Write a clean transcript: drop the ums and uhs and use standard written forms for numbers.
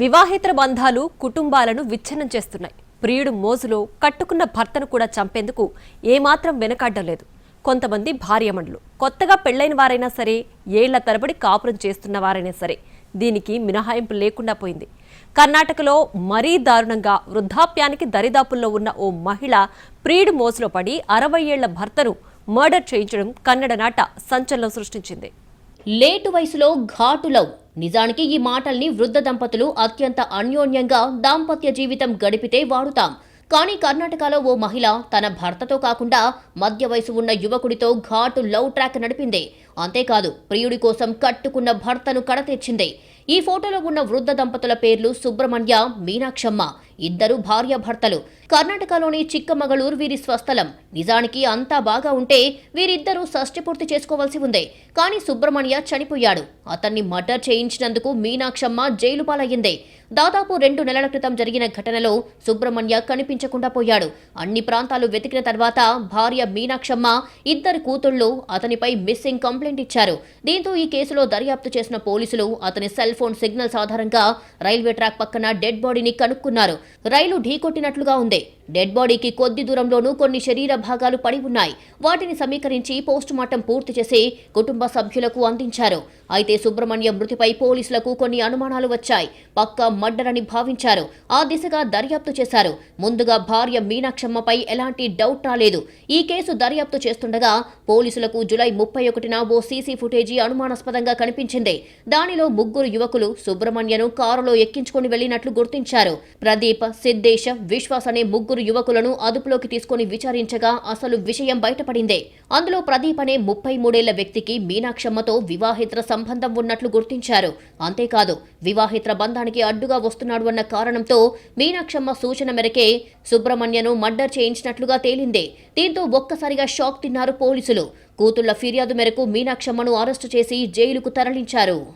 వివాహేతర బంధాలు కుటుంబాలను విచ్ఛిన్నం చేస్తున్నాయి. ప్రియుడు మోజులో కట్టుకున్న భర్తను కూడా చంపేందుకు ఏమాత్రం వెనకాడ్డం లేదు. కొంతమంది భార్యమండలు కొత్తగా పెళ్లైన వారైనా సరే, ఏళ్ల తరబడి కాపురం చేస్తున్న వారైనా సరే దీనికి మినహాయింపు లేకుండా పోయింది. కర్ణాటకలో మరీ దారుణంగా వృద్ధాప్యానికి దరిదాపుల్లో ఉన్న ఓ మహిళ ప్రియుడు మోజులో పడి 60 ఏళ్ల భర్తను మర్డర్ చేయించడం కన్నడ నాట సంచలనం సృష్టించింది. లేటు వయసులో ఘాటు లవ్. నిజానికి ఈ మాటల్ని వృద్ధ దంపతులు అత్యంత అన్యోన్యంగా దాంపత్య జీవితం గడిపితే వాడుతాం. కానీ కర్ణాటకలో ఓ మహిళ తన భర్తతో కాకుండా మధ్య వయసు ఉన్న యువకుడితో ఘాటు లవ్ ట్రాక్ నడిపింది. అంతేకాదు, ప్రియుడి కోసం కట్టుకున్న భర్తను కడతెచ్చింది. ఈ ఫోటోలో ఉన్న వృద్ధ దంపతుల పేర్లు సుబ్రహ్మణ్య, మీనాక్షమ్మ. ఇద్దరు భార్యాభర్తలు. కర్ణాటకలోని చిక్కమగళూరు వీరి స్వస్థలం. నిజానికి అంతా బాగా ఉంటే వీరిద్దరూ షష్ఠి పూర్తి చేసుకోవాల్సి ఉంది. కానీ సుబ్రహ్మణ్య చనిపోయాడు. అతన్ని మర్డర్ చేయించినందుకు మీనాక్షమ్మ జైలు పాలయ్యింది. దాదాపు 2 నెలల క్రితం జరిగిన ఘటనలో సుబ్రహ్మణ్య కనిపించకుండా పోయాడు. అన్ని ప్రాంతాలు వెతికిన తర్వాత భార్య మీనాక్షమ్మ, ఇద్దరు కూతుళ్లు అతనిపై మిస్సింగ్ కంప్లైంట్ ఇచ్చారు. దీంతో ఈ కేసులో దర్యాప్తు చేసిన పోలీసులు అతని సెల్ ఫోన్ సిగ్నల్స్ ఆధారంగా రైల్వే ట్రాక్ పక్కన డెడ్ బాడీని కనుక్కున్నారు. రైలు ఢీకొట్టినట్లుగా ఉంది. డెడ్ బాడీకి కొద్ది దూరంలోనూ కొన్ని శరీర భాగాలు పడి ఉన్నాయి. వాటిని సమీకరించి పోస్టుమార్టం పూర్తి చేసి కుటుంబ సభ్యులకు అందించారు. అయితే సుబ్రహ్మణ్య మృతిపై పోలీసులకు కొన్ని అనుమానాలు వచ్చాయి. పక్కా మర్డర్ అని భావించారు. ఆ దిశగా దర్యాప్తు చేశారు. ముందుగా భార్య మీనాక్షమ్మపై ఎలాంటి డౌట్ రాలేదు. ఈ కేసు దర్యాప్తు చేస్తుండగా పోలీసులకు జూలై 31న ఓ సీసీ ఫుటేజీ అనుమానాస్పదంగా కనిపించింది. దానిలో 3 యువకులు సుబ్రహ్మణ్యను కారులో ఎక్కించుకుని వెళ్లినట్లు గుర్తించారు. ప్రదీప్, సిద్దేశ్, విశ్వాస్ అనే 3 యువకులను అదుపులోకి తీసుకుని విచారించగా అసలు విషయం బయటపడింది. అందులో ప్రదీప్ అనే 33 ఏళ్ల వ్యక్తికి మీనాక్షమ్మతో వివాహేతర సంబంధం ఉన్నట్లు గుర్తించారు. అంతేకాదు, వివాహేతర బంధానికి అడ్డుగా వస్తున్నాడు అన్న కారణంతో మీనాక్షమ్మ సూచన మేరకే సుబ్రహ్మణ్యను మర్డర్ చేయించినట్లుగా తేలింది. దీంతో ఒక్కసారిగా షాక్ తిన్నారు పోలీసులు. కూతుళ్ల ఫిర్యాదు మేరకు మీనాక్షమ్మను అరెస్టు చేసి జైలుకు తరలించారు.